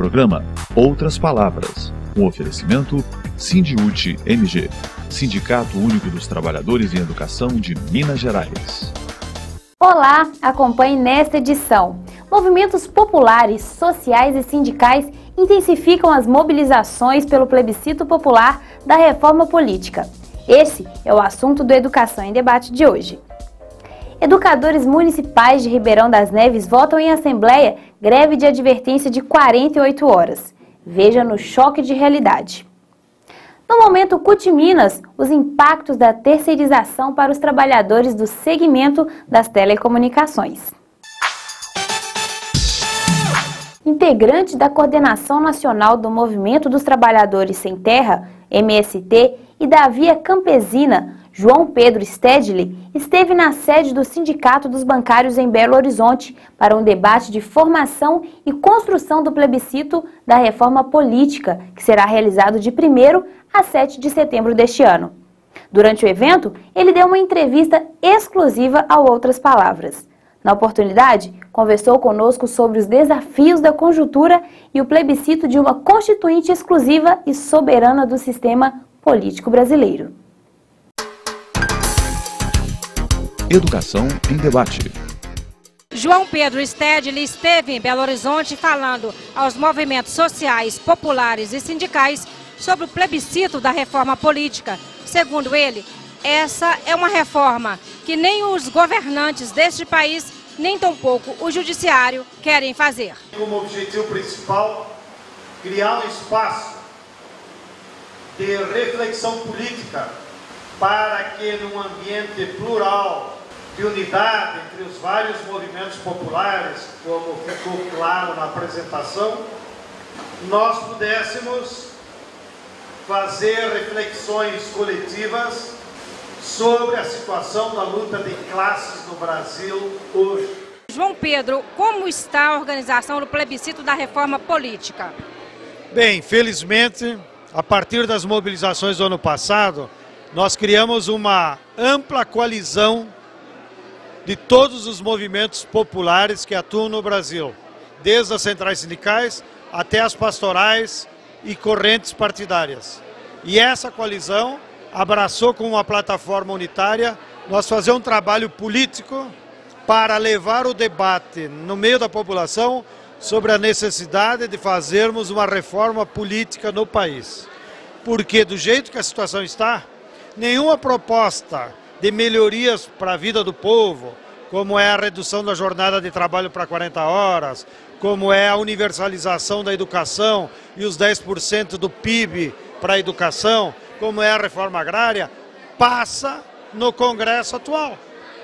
programa Outras Palavras, um oferecimento Sindiúte MG, Sindicato Único dos Trabalhadores em Educação de Minas Gerais. Olá, acompanhe nesta edição. Movimentos populares, sociais e sindicais intensificam as mobilizações pelo plebiscito popular da reforma política. Esse é o assunto do Educação em Debate de hoje. Educadores municipais de Ribeirão das Neves votam em assembleia greve de advertência de 48 horas. Veja no Choque de Realidade. No momento CUT Minas, os impactos da terceirização para os trabalhadores do segmento das telecomunicações. Integrante da Coordenação Nacional do Movimento dos Trabalhadores Sem Terra, MST, e da Via Campesina, João Pedro Stedley, esteve na sede do Sindicato dos Bancários em Belo Horizonte para um debate de formação e construção do plebiscito da reforma política, que será realizado de 1º a 7 de setembro deste ano. Durante o evento, ele deu uma entrevista exclusiva ao Outras Palavras. Na oportunidade, conversou conosco sobre os desafios da conjuntura e o plebiscito de uma constituinte exclusiva e soberana do sistema político brasileiro. Educação em Debate. João Pedro Stedley esteve em Belo Horizonte falando aos movimentos sociais, populares e sindicais sobre o plebiscito da reforma política. Segundo ele, essa é uma reforma que nem os governantes deste país, nem tampouco o judiciário querem fazer. Como objetivo principal, criar um espaço de reflexão política para que num ambiente plural, de unidade entre os vários movimentos populares, como ficou claro na apresentação, nós pudéssemos fazer reflexões coletivas sobre a situação da luta de classes no Brasil hoje. João Pedro, como está a organização do plebiscito da reforma política? Bem, felizmente, a partir das mobilizações do ano passado, nós criamos uma ampla coalizão de todos os movimentos populares que atuam no Brasil, desde as centrais sindicais até as pastorais e correntes partidárias. E essa coalizão abraçou com uma plataforma unitária nós fazer um trabalho político para levar o debate no meio da população sobre a necessidade de fazermos uma reforma política no país. Porque do jeito que a situação está, nenhuma proposta de melhorias para a vida do povo, como é a redução da jornada de trabalho para 40 horas, como é a universalização da educação e os 10% do PIB para a educação, como é a reforma agrária, passa no Congresso atual,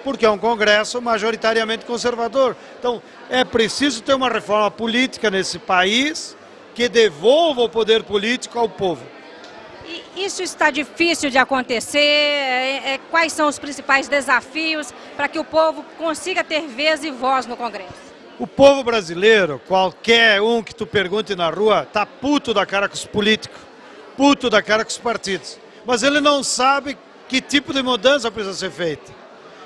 porque é um Congresso majoritariamente conservador. Então, é preciso ter uma reforma política nesse país que devolva o poder político ao povo. E isso está difícil de acontecer? Quais são os principais desafios para que o povo consiga ter vez e voz no Congresso? O povo brasileiro, qualquer um que tu pergunte na rua, está puto da cara com os políticos, puto da cara com os partidos. Mas ele não sabe que tipo de mudança precisa ser feita,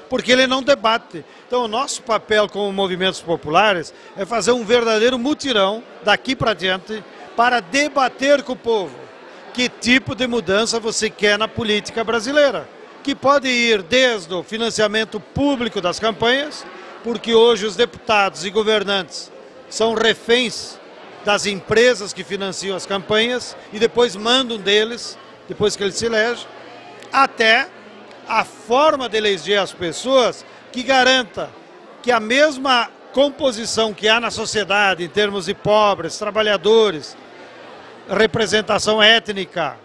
porque ele não debate. Então o nosso papel como movimentos populares é fazer um verdadeiro mutirão daqui para diante para debater com o povo que tipo de mudança você quer na política brasileira, que pode ir desde o financiamento público das campanhas, porque hoje os deputados e governantes são reféns das empresas que financiam as campanhas e depois mandam deles, depois que eles se elegem, até a forma de eleger as pessoas que garanta que a mesma composição que há na sociedade em termos de pobres, trabalhadores, representação étnica,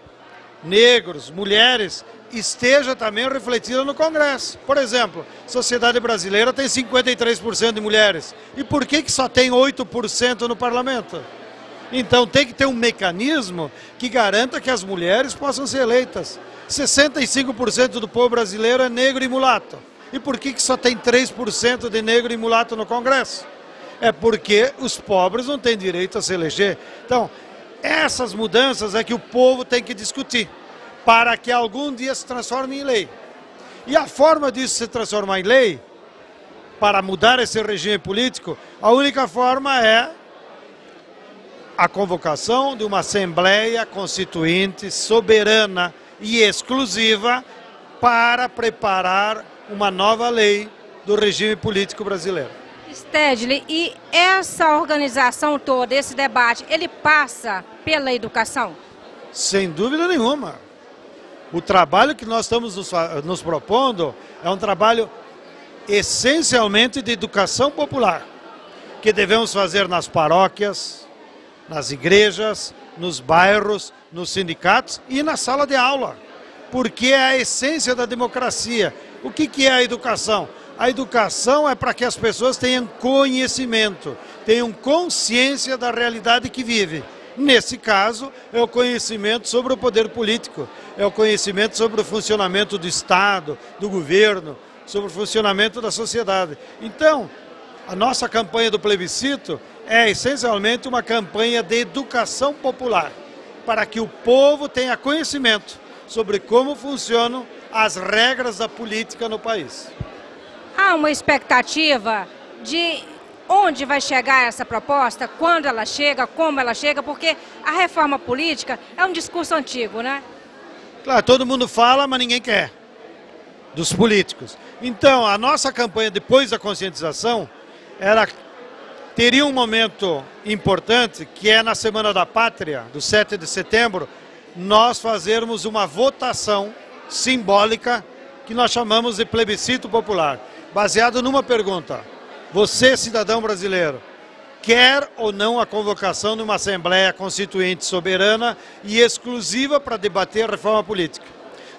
negros, mulheres, esteja também refletida no Congresso. Por exemplo, a sociedade brasileira tem 53% de mulheres. E por que só tem 8% no parlamento? Então tem que ter um mecanismo que garanta que as mulheres possam ser eleitas. 65% do povo brasileiro é negro e mulato. E por que só tem 3% de negro e mulato no Congresso? É porque os pobres não têm direito a se eleger. Então, essas mudanças é que o povo tem que discutir, para que algum dia se transforme em lei. E a forma disso se transformar em lei, para mudar esse regime político, a única forma é a convocação de uma Assembleia Constituinte soberana e exclusiva para preparar uma nova lei do regime político brasileiro. Stedley, e essa organização toda, esse debate, ele passa pela educação? Sem dúvida nenhuma. O trabalho que nós estamos nos propondo é um trabalho essencialmente de educação popular, que devemos fazer nas paróquias, nas igrejas, nos bairros, nos sindicatos e na sala de aula, porque é a essência da democracia. O que é a educação? A educação é para que as pessoas tenham conhecimento, tenham consciência da realidade que vive. Nesse caso, é o conhecimento sobre o poder político, é o conhecimento sobre o funcionamento do Estado, do governo, sobre o funcionamento da sociedade. Então, a nossa campanha do plebiscito é essencialmente uma campanha de educação popular, para que o povo tenha conhecimento sobre como funcionam as regras da política no país. Há uma expectativa de onde vai chegar essa proposta, quando ela chega, como ela chega, porque a reforma política é um discurso antigo, né? Claro, todo mundo fala, mas ninguém quer, dos políticos. Então, a nossa campanha, depois da conscientização, ela teria um momento importante, que é na Semana da Pátria, do 7 de setembro, nós fazermos uma votação simbólica, que nós chamamos de plebiscito popular, baseado numa pergunta: você, cidadão brasileiro, quer ou não a convocação de uma Assembleia Constituinte soberana e exclusiva para debater a reforma política?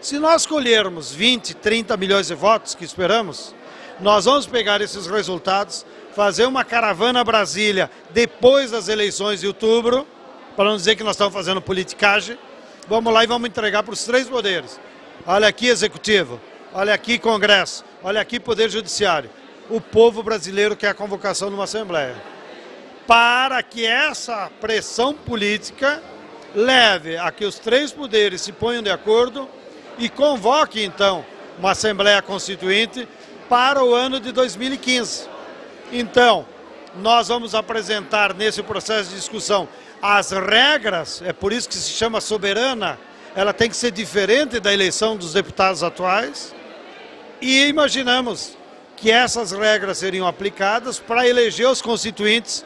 Se nós colhermos 20, 30 milhões de votos, que esperamos, nós vamos pegar esses resultados, fazer uma caravana a Brasília depois das eleições de outubro, para não dizer que nós estamos fazendo politicagem, vamos lá e vamos entregar para os três poderes. Olha aqui, Executivo, olha aqui, Congresso, olha aqui, Poder Judiciário. O povo brasileiro quer a convocação de uma Assembleia, para que essa pressão política leve a que os três poderes se ponham de acordo e convoque, então, uma Assembleia Constituinte para o ano de 2015. Então, nós vamos apresentar nesse processo de discussão as regras, é por isso que se chama soberana, ela tem que ser diferente da eleição dos deputados atuais, e imaginamos que essas regras seriam aplicadas para eleger os constituintes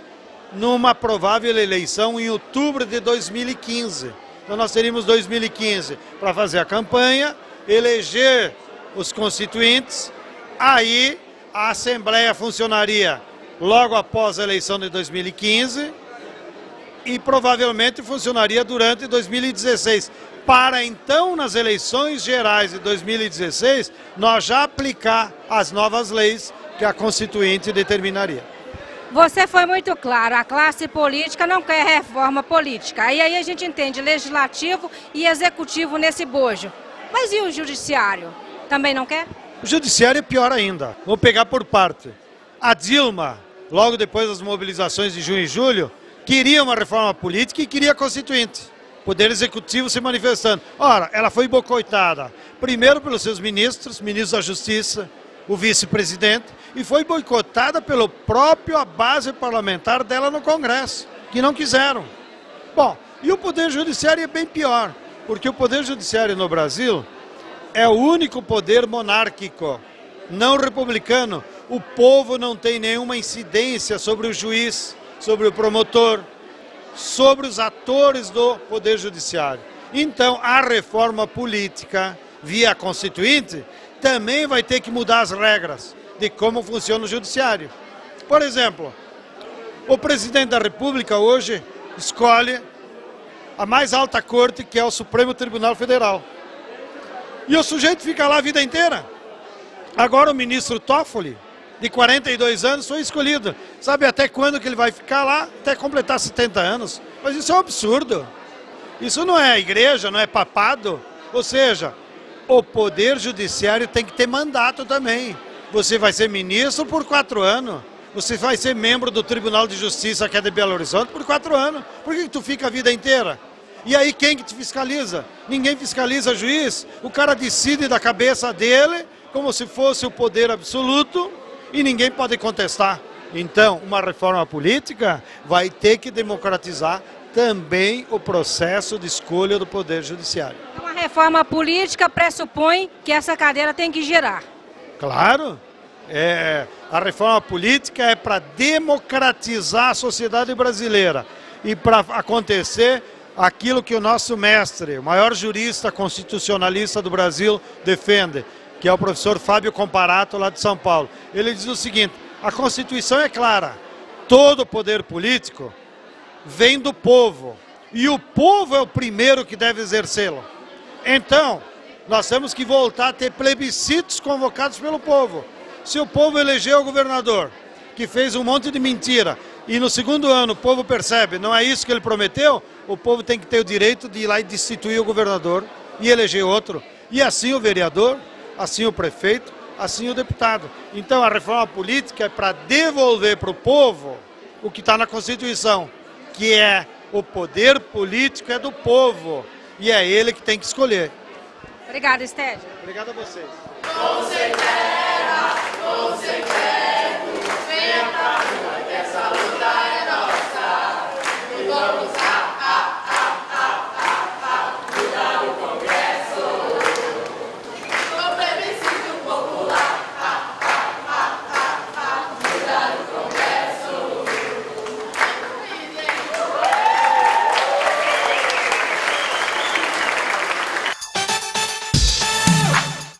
numa provável eleição em outubro de 2015. Então nós teríamos 2015 para fazer a campanha, eleger os constituintes, aí a Assembleia funcionaria logo após a eleição de 2015 e provavelmente funcionaria durante 2016. Para então, nas eleições gerais de 2016, nós já aplicar as novas leis que a Constituinte determinaria. Você foi muito claro, a classe política não quer reforma política. E aí a gente entende legislativo e executivo nesse bojo. Mas e o judiciário? Também não quer? O judiciário é pior ainda. Vou pegar por parte. A Dilma, logo depois das mobilizações de junho e julho, queria uma reforma política e queria a Constituinte. Poder Executivo se manifestando. Ora, ela foi boicotada, primeiro pelos seus ministros, ministro da Justiça, o vice-presidente, e foi boicotada pela própria base parlamentar dela no Congresso, que não quiseram. Bom, e o Poder Judiciário é bem pior, porque o Poder Judiciário no Brasil é o único poder monárquico, não republicano. O povo não tem nenhuma incidência sobre o juiz, sobre o promotor, sobre os atores do Poder Judiciário. Então, a reforma política via Constituinte também vai ter que mudar as regras de como funciona o Judiciário. Por exemplo, o presidente da República hoje escolhe a mais alta corte, que é o Supremo Tribunal Federal. E o sujeito fica lá a vida inteira. Agora o ministro Toffoli, de 42 anos, foi escolhido. Sabe até quando que ele vai ficar lá? Até completar 70 anos. Mas isso é um absurdo. Isso não é igreja, não é papado. Ou seja, o Poder Judiciário tem que ter mandato também. Você vai ser ministro por 4 anos. Você vai ser membro do Tribunal de Justiça, que é de Belo Horizonte, por 4 anos. Por que tu fica a vida inteira? E aí quem que te fiscaliza? Ninguém fiscaliza juiz. O cara decide da cabeça dele, como se fosse o poder absoluto, e ninguém pode contestar. Então, uma reforma política vai ter que democratizar também o processo de escolha do Poder Judiciário. Uma reforma política pressupõe que essa cadeira tem que girar. Claro, a reforma política é para democratizar a sociedade brasileira e para acontecer aquilo que o nosso mestre, o maior jurista constitucionalista do Brasil, defende, que é o professor Fábio Comparato, lá de São Paulo. Ele diz o seguinte: a Constituição é clara, todo poder político vem do povo e o povo é o primeiro que deve exercê-lo. Então, nós temos que voltar a ter plebiscitos convocados pelo povo. Se o povo elegeu o governador, que fez um monte de mentira, e no segundo ano o povo percebe, não é isso que ele prometeu, o povo tem que ter o direito de ir lá e destituir o governador e eleger outro. E assim o vereador, assim o prefeito, assim o deputado. Então a reforma política é para devolver para o povo o que está na Constituição, que é o poder político é do povo e é ele que tem que escolher. Obrigada, Estédio. Obrigado a vocês.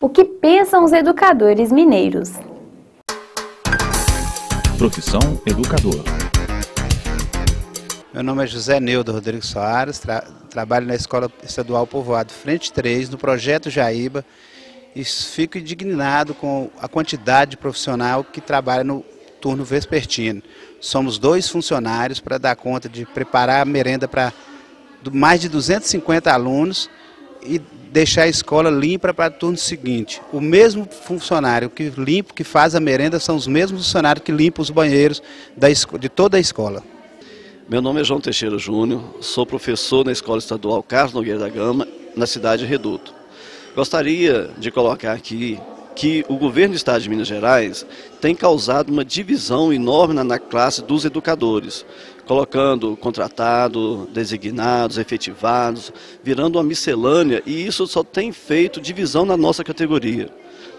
O que pensam os educadores mineiros? Profissão educador. Meu nome é José Neudo Rodrigues Soares, trabalho na Escola Estadual Povoado Frente 3, no Projeto Jaíba, e fico indignado com a quantidade de profissional que trabalha no turno vespertino. Somos 2 funcionários para dar conta de preparar a merenda para mais de 250 alunos e deixar a escola limpa para o turno seguinte. O mesmo funcionário que faz a merenda são os mesmos funcionários que limpam os banheiros de toda a escola. Meu nome é João Teixeira Júnior, sou professor na Escola Estadual Carlos Nogueira da Gama, na cidade de Reduto. Gostaria de colocar aqui que o governo do estado de Minas Gerais tem causado uma divisão enorme na classe dos educadores, colocando contratados, designados, efetivados, virando uma miscelânea, e isso só tem feito divisão na nossa categoria.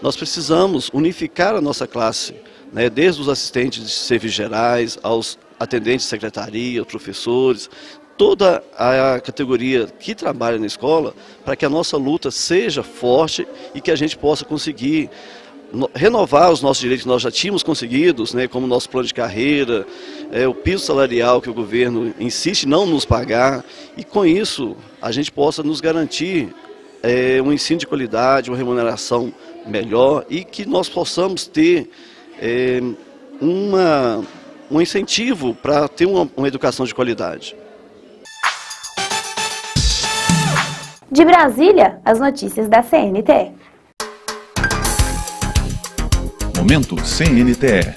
Nós precisamos unificar a nossa classe, né, desde os assistentes de serviços gerais, aos atendentes de secretaria, professores, toda a categoria que trabalha na escola, para que a nossa luta seja forte e que a gente possa conseguir renovar os nossos direitos que nós já tínhamos conseguidos, né, como o nosso plano de carreira, o piso salarial que o governo insiste em não nos pagar, e com isso a gente possa nos garantir um ensino de qualidade, uma remuneração melhor e que nós possamos ter um incentivo para ter uma educação de qualidade. De Brasília, as notícias da CNTE. Momento CNTE.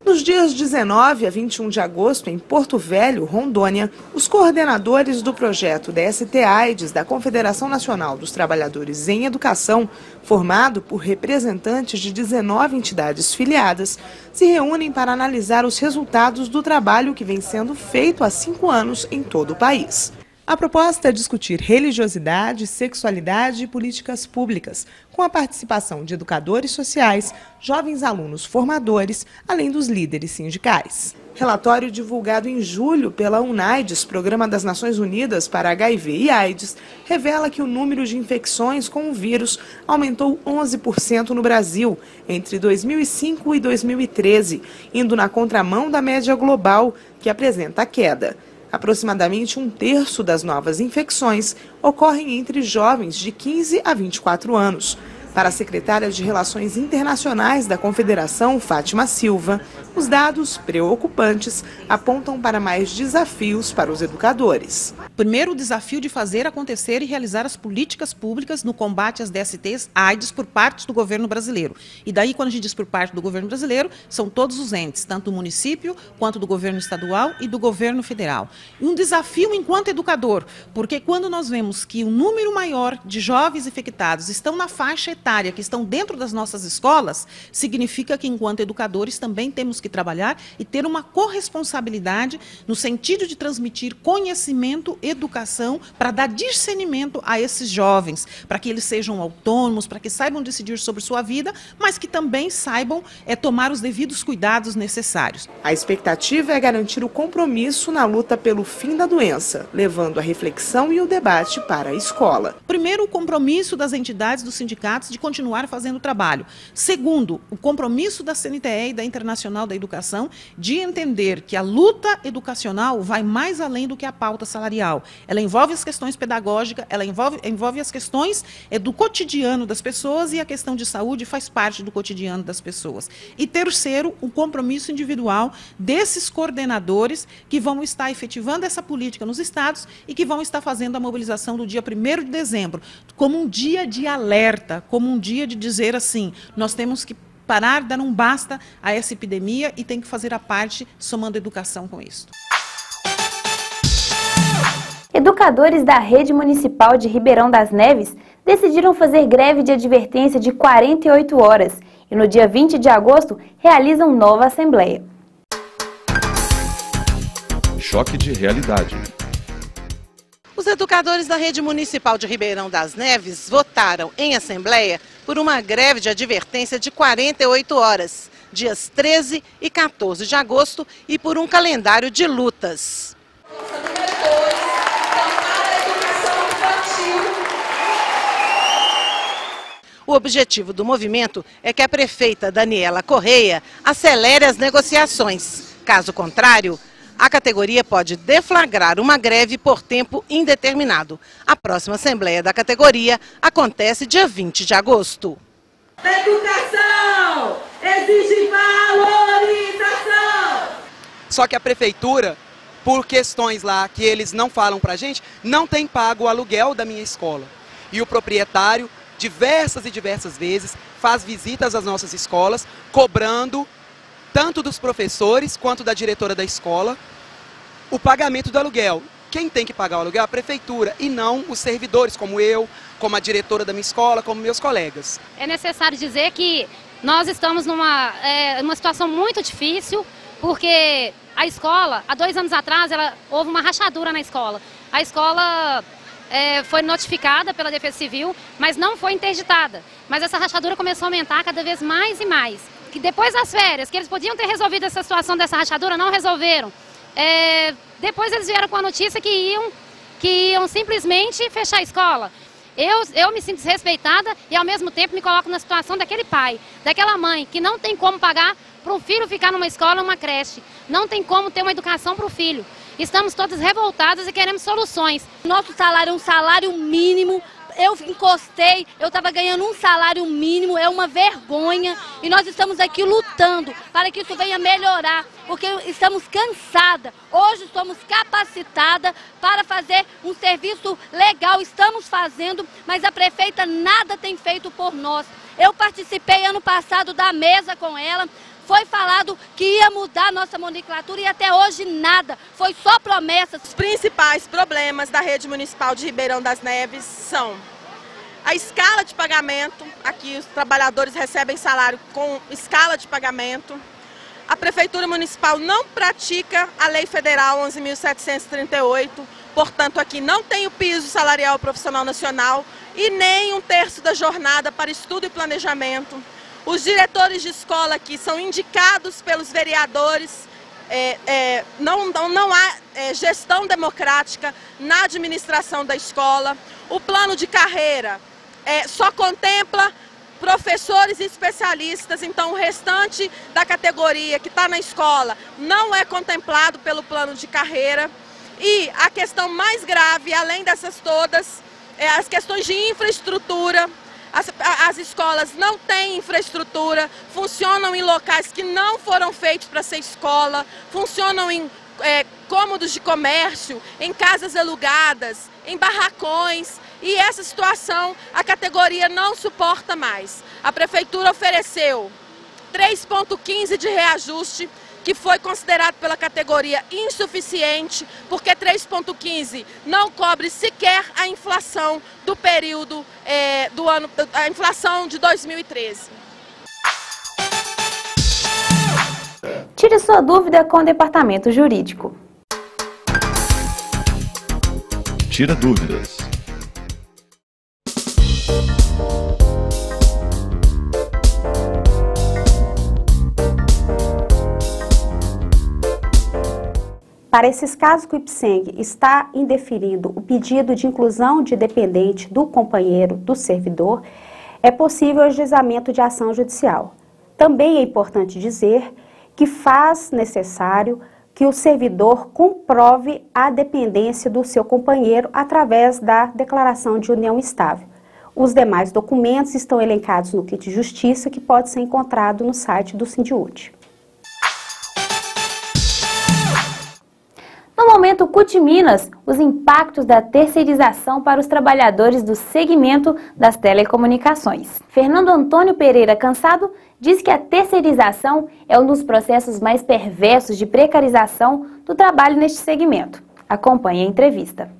Nos dias 19 a 21 de agosto, em Porto Velho, Rondônia, os coordenadores do projeto DST-AIDS da Confederação Nacional dos Trabalhadores em Educação, formado por representantes de 19 entidades filiadas, se reúnem para analisar os resultados do trabalho que vem sendo feito há 5 anos em todo o país. A proposta é discutir religiosidade, sexualidade e políticas públicas, com a participação de educadores sociais, jovens alunos formadores, além dos líderes sindicais. Relatório divulgado em julho pela UNAIDS, Programa das Nações Unidas para HIV e AIDS, revela que o número de infecções com o vírus aumentou 11% no Brasil entre 2005 e 2013, indo na contramão da média global, que apresenta queda. Aproximadamente 1/3 das novas infecções ocorrem entre jovens de 15 a 24 anos. Para a secretária de Relações Internacionais da Confederação, Fátima Silva, os dados preocupantes apontam para mais desafios para os educadores. Primeiro, o desafio de fazer acontecer e realizar as políticas públicas no combate às DSTs AIDS por parte do governo brasileiro. E daí, quando a gente diz por parte do governo brasileiro, são todos os entes, tanto do município, quanto do governo estadual e do governo federal. E um desafio enquanto educador, porque quando nós vemos que o número maior de jovens infectados estão na faixa etária etária que estão dentro das nossas escolas, significa que, enquanto educadores, também temos que trabalhar e ter uma corresponsabilidade no sentido de transmitir conhecimento, educação, para dar discernimento a esses jovens, para que eles sejam autônomos, para que saibam decidir sobre sua vida, mas que também saibam tomar os devidos cuidados necessários. A expectativa é garantir o compromisso na luta pelo fim da doença, levando a reflexão e o debate para a escola. Primeiro, o compromisso das entidades, dos sindicatos, de continuar fazendo o trabalho. Segundo, o compromisso da CNTE e da Internacional da Educação de entender que a luta educacional vai mais além do que a pauta salarial. Ela envolve as questões pedagógicas, ela envolve as questões do cotidiano das pessoas, e a questão de saúde faz parte do cotidiano das pessoas. E terceiro, o compromisso individual desses coordenadores que vão estar efetivando essa política nos estados e que vão estar fazendo a mobilização do dia 1º de dezembro, como um dia de alerta, como um dia de dizer assim, nós temos que parar, dar um basta a essa epidemia e tem que fazer a parte somando educação com isso. Educadores da Rede Municipal de Ribeirão das Neves decidiram fazer greve de advertência de 48 horas e no dia 20 de agosto realizam nova assembleia. Choque de realidade. Os educadores da Rede Municipal de Ribeirão das Neves votaram em assembleia por uma greve de advertência de 48 horas, dias 13 e 14 de agosto, e por um calendário de lutas. O objetivo do movimento é que a prefeita Daniela Correia acelere as negociações. Caso contrário, a categoria pode deflagrar uma greve por tempo indeterminado. A próxima assembleia da categoria acontece dia 20 de agosto. Educação exige valorização. Só que a prefeitura, por questões lá que eles não falam pra gente, não tem pago o aluguel da minha escola. E o proprietário, diversas e diversas vezes, faz visitas às nossas escolas, cobrando tanto dos professores quanto da diretora da escola o pagamento do aluguel. Quem tem que pagar o aluguel é a prefeitura e não os servidores, como eu, como a diretora da minha escola, como meus colegas. É necessário dizer que nós estamos numa situação muito difícil, porque a escola, há 2 anos atrás, houve uma rachadura na escola. A escola foi notificada pela Defesa Civil, mas não foi interditada. Mas essa rachadura começou a aumentar cada vez mais e mais. Que depois das férias, que eles podiam ter resolvido essa situação dessa rachadura, não resolveram. Depois eles vieram com a notícia que iam simplesmente fechar a escola. Eu me sinto desrespeitada e ao mesmo tempo me coloco na situação daquele pai, daquela mãe que não tem como pagar para o filho ficar numa escola, numa creche. Não tem como ter uma educação para o filho. Estamos todas revoltadas e queremos soluções. Nosso salário é um salário mínimo. Eu encostei, eu estava ganhando um salário mínimo, é uma vergonha. E nós estamos aqui lutando para que isso venha melhorar, porque estamos cansadas. Hoje somos capacitadas para fazer um serviço legal, estamos fazendo, mas a prefeita nada tem feito por nós. Eu participei ano passado da mesa com ela. Foi falado que ia mudar a nossa nomenclatura e até hoje nada, foi só promessas. Os principais problemas da Rede Municipal de Ribeirão das Neves são a escala de pagamento, aqui os trabalhadores recebem salário com escala de pagamento. A Prefeitura Municipal não pratica a Lei Federal 11.738, portanto aqui não tem o piso salarial profissional nacional e nem 1/3 da jornada para estudo e planejamento. Os diretores de escola aqui são indicados pelos vereadores, não há gestão democrática na administração da escola. O plano de carreira só contempla professores e especialistas, então o restante da categoria que está na escola não é contemplado pelo plano de carreira. E a questão mais grave, além dessas todas, as questões de infraestrutura. As escolas não têm infraestrutura, funcionam em locais que não foram feitos para ser escola, funcionam em cômodos de comércio, em casas alugadas, em barracões, e essa situação a categoria não suporta mais. A Prefeitura ofereceu 3,15 de reajuste, que foi considerado pela categoria insuficiente, porque 3,15 não cobre sequer a inflação do período a inflação de 2013. Tire sua dúvida com o Departamento Jurídico. Tira dúvidas. Para esses casos que o IPSENG está indeferindo o pedido de inclusão de dependente do companheiro do servidor, é possível o ajuizamento de ação judicial. Também é importante dizer que faz necessário que o servidor comprove a dependência do seu companheiro através da declaração de união estável. Os demais documentos estão elencados no kit de justiça, que pode ser encontrado no site do Sindiúte. No momento CUT Minas, os impactos da terceirização para os trabalhadores do segmento das telecomunicações. Fernando Antônio Pereira Cansado diz que a terceirização é um dos processos mais perversos de precarização do trabalho neste segmento. Acompanhe a entrevista.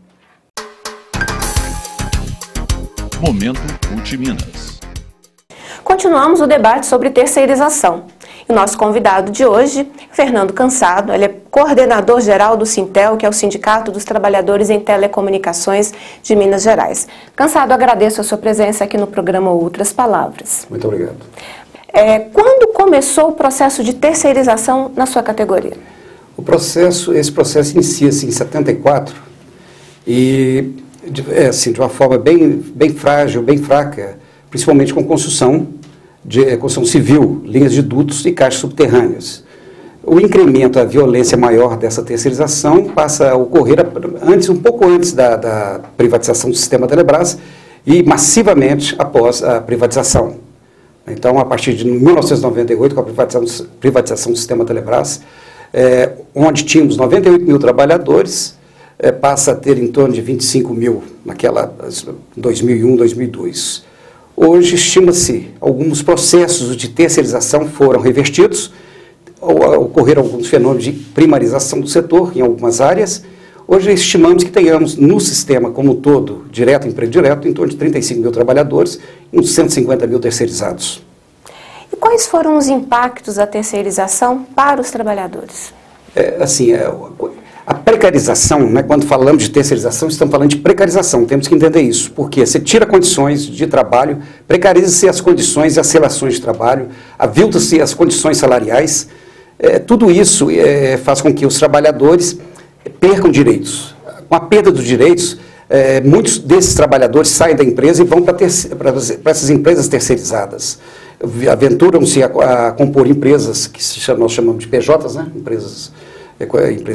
Momento CUT Minas. Continuamos o debate sobre terceirização. O nosso convidado de hoje, Fernando Cansado, ele é coordenador geral do Sintel, que é o Sindicato dos Trabalhadores em Telecomunicações de Minas Gerais. Cansado, agradeço a sua presença aqui no programa Outras Palavras. Muito obrigado. Quando começou o processo de terceirização na sua categoria? Esse processo inicia-se em 74 e de uma forma bem frágil, bem fraca, principalmente com construção civil, linhas de dutos e caixas subterrâneas. O incremento, a violência maior dessa terceirização passa a ocorrer um pouco antes da privatização do sistema Telebrás e massivamente após a privatização. Então, a partir de 1998, com a privatização do sistema Telebrás, onde tínhamos 98 mil trabalhadores, passa a ter em torno de 25 mil naquela 2001, 2002. Hoje, estima-se, alguns processos de terceirização foram revertidos, ocorreram alguns fenômenos de primarização do setor em algumas áreas. Hoje, estimamos que tenhamos no sistema como um todo, direto e indireto, em torno de 35 mil trabalhadores e uns 150 mil terceirizados. E quais foram os impactos da terceirização para os trabalhadores? A precarização, né, quando falamos de terceirização, estamos falando de precarização, temos que entender isso, porque você tira condições de trabalho, precariza-se as condições e as relações de trabalho, avilta-se as condições salariais, tudo isso faz com que os trabalhadores percam direitos. Com a perda dos direitos, muitos desses trabalhadores saem da empresa e vão para essas empresas terceirizadas. Aventuram-se a compor empresas que nós chamamos de PJs, né, empresas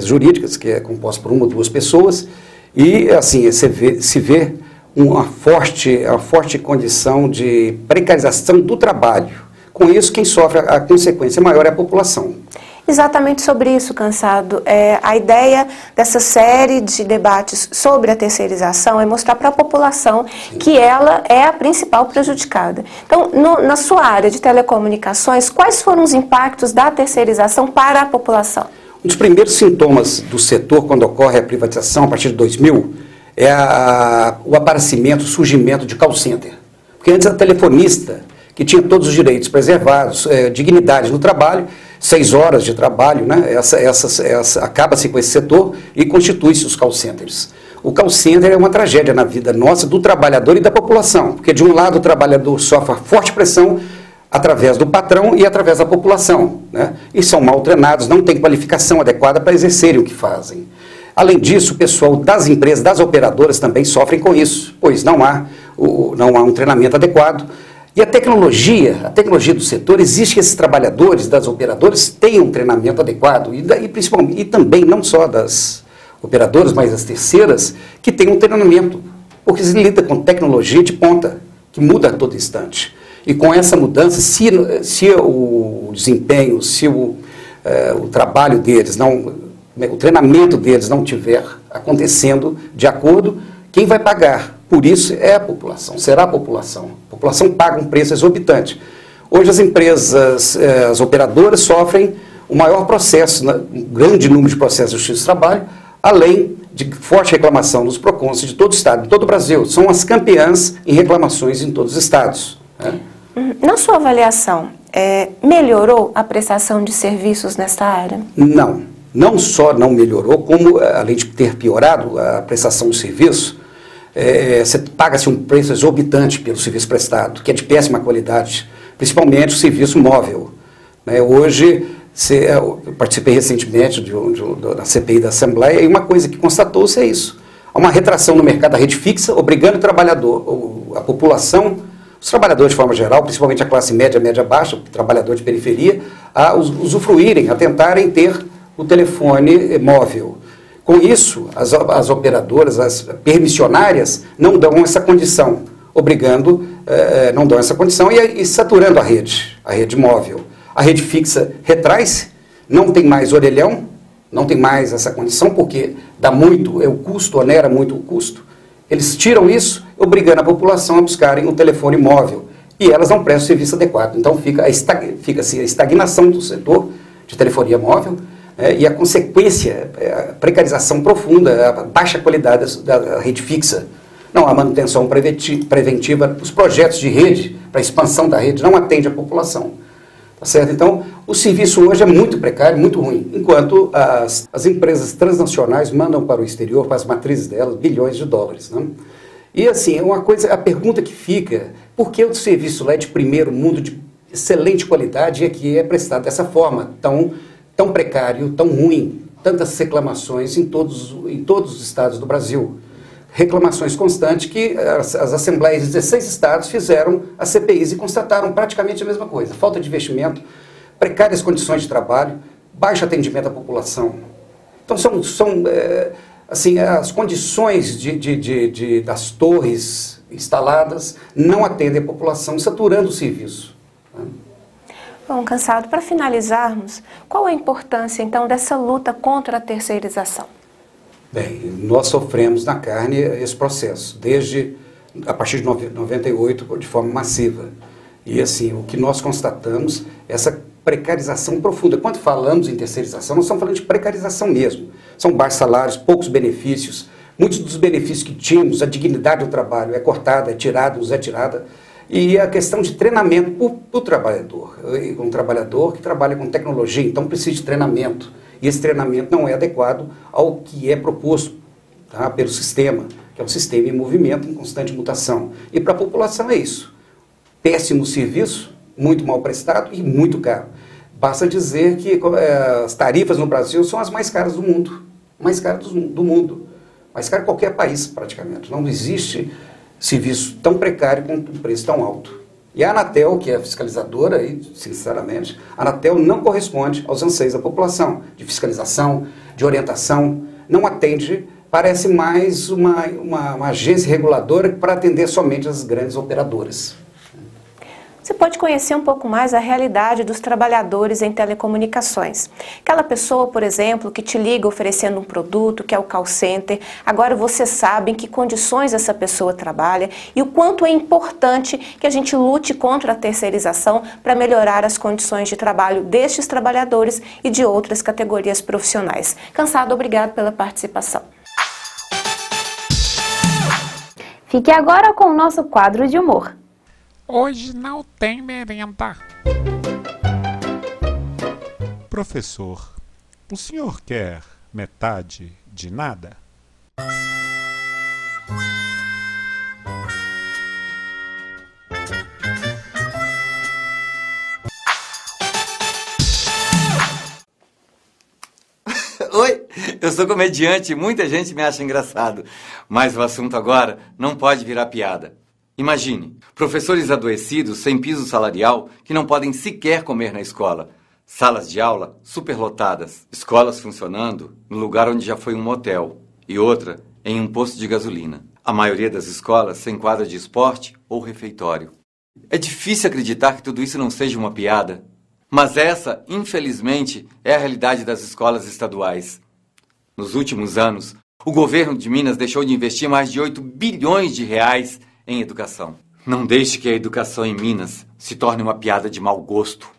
jurídicas, que é composta por uma ou duas pessoas, e assim se vê uma forte condição de precarização do trabalho. Com isso, quem sofre a consequência maior é a população. Exatamente sobre isso, Cansado. A ideia dessa série de debates sobre a terceirização é mostrar para a população que ela é a principal prejudicada. Então, na sua área de telecomunicações, quais foram os impactos da terceirização para a população? Um dos primeiros sintomas do setor, quando ocorre a privatização, a partir de 2000, é o aparecimento, o surgimento de call center. Porque antes a telefonista, que tinha todos os direitos preservados, dignidade no trabalho, 6 horas de trabalho, né? Acaba-se com esse setor e constitui-se os call centers. O call center é uma tragédia na vida nossa, do trabalhador e da população, porque de um lado o trabalhador sofre forte pressão através do patrão e através da população, né? E são mal treinados, não têm qualificação adequada para exercerem o que fazem. Além disso, o pessoal das empresas, das operadoras também sofrem com isso, pois não há um treinamento adequado. E a tecnologia do setor exige que esses trabalhadores das operadoras tenham um treinamento adequado, e também não só das operadoras, mas das terceiras, que tenham um treinamento, porque se lida com tecnologia de ponta, que muda a todo instante. E com essa mudança, se o desempenho, se o trabalho deles, o treinamento deles não estiver acontecendo de acordo, quem vai pagar por isso é a população, será a população. A população paga um preço exorbitante. Hoje as empresas, as operadoras sofrem o maior processo, um grande número de processos de justiça do trabalho, além de forte reclamação dos PROCONs de todo o estado, de todo o Brasil. São as campeãs em reclamações em todos os estados. Né? Na sua avaliação, melhorou a prestação de serviços nesta área? Não. Não só não melhorou, como, além de ter piorado a prestação de serviço, você paga-se um preço exorbitante pelo serviço prestado, que é de péssima qualidade, principalmente o serviço móvel. Né? Hoje, eu participei recentemente da CPI da Assembleia, e uma coisa que constatou-se é isso. Há uma retração no mercado da rede fixa, obrigando o trabalhador, a população, os trabalhadores de forma geral, principalmente a classe média, média-baixa, o trabalhador de periferia, a usufruírem, a tentarem ter o telefone móvel. Com isso, as operadoras, as permissionárias, não dão essa condição, não dão essa condição e saturando a rede móvel. A rede fixa retrai-se, não tem mais orelhão, não tem mais essa condição, porque dá muito, o custo, onera muito o custo. Eles tiram isso, obrigando a população a buscarem um telefone móvel. E elas não prestam serviço adequado. Então fica-se a estagnação do setor de telefonia móvel, e a consequência, a precarização profunda, a baixa qualidade da rede fixa. Não há manutenção preventiva, os projetos de rede, para a expansão da rede, não atende a população. Tá certo? Então, o serviço hoje é muito precário, muito ruim, enquanto as empresas transnacionais mandam para o exterior, para as matrizes delas, bilhões de dólares. Né? E assim, a pergunta que fica, por que o serviço lá é de primeiro mundo, de excelente qualidade, e aqui é prestado dessa forma, tão precário, tão ruim, tantas reclamações em todos os estados do Brasil. Reclamações constantes que as assembleias de 16 estados fizeram as CPIs e constataram praticamente a mesma coisa. Falta de investimento, precárias condições de trabalho, baixo atendimento à população. Então assim, as condições das torres instaladas não atendem a população, saturando o serviço. Né? Bom, Cansado, para finalizarmos, qual a importância, então, dessa luta contra a terceirização? Bem, nós sofremos na carne esse processo, a partir de 98, de forma massiva. E, assim, o que nós constatamos é essa precarização profunda. Quando falamos em terceirização, nós estamos falando de precarização mesmo. São baixos salários, poucos benefícios, muitos dos benefícios que tínhamos, a dignidade do trabalho é cortada, é tirada, nos é tirada. E a questão de treinamento para o trabalhador. Um trabalhador que trabalha com tecnologia, então precisa de treinamento. E esse treinamento não é adequado ao que é proposto pelo sistema, que é um sistema em movimento, em constante mutação. E para a população é isso. Péssimo serviço, muito mal prestado e muito caro. Basta dizer que as tarifas no Brasil são as mais caras do mundo. Mais caras do mundo. Mais caras que qualquer país, praticamente. Não existe serviço tão precário com um preço tão alto. E a Anatel, que é a fiscalizadora, e, sinceramente, a Anatel não corresponde aos anseios da população, de fiscalização, de orientação, não atende, parece mais uma agência reguladora para atender somente as grandes operadoras. Você pode conhecer um pouco mais a realidade dos trabalhadores em telecomunicações. Aquela pessoa, por exemplo, que te liga oferecendo um produto, que é o call center, agora você sabe em que condições essa pessoa trabalha e o quanto é importante que a gente lute contra a terceirização para melhorar as condições de trabalho destes trabalhadores e de outras categorias profissionais. Cansado, obrigado pela participação. Fique agora com o nosso quadro de humor. Hoje não tem merenda. Professor, o senhor quer metade de nada? Oi, eu sou comediante e muita gente me acha engraçado, mas o assunto agora não pode virar piada. Imagine, professores adoecidos sem piso salarial que não podem sequer comer na escola, salas de aula superlotadas, escolas funcionando no lugar onde já foi um motel e outra em um posto de gasolina. A maioria das escolas sem quadra de esporte ou refeitório. É difícil acreditar que tudo isso não seja uma piada, mas essa, infelizmente, é a realidade das escolas estaduais. Nos últimos anos, o governo de Minas deixou de investir mais de 8 bilhões de reais em educação. Não deixe que a educação em Minas se torne uma piada de mau gosto.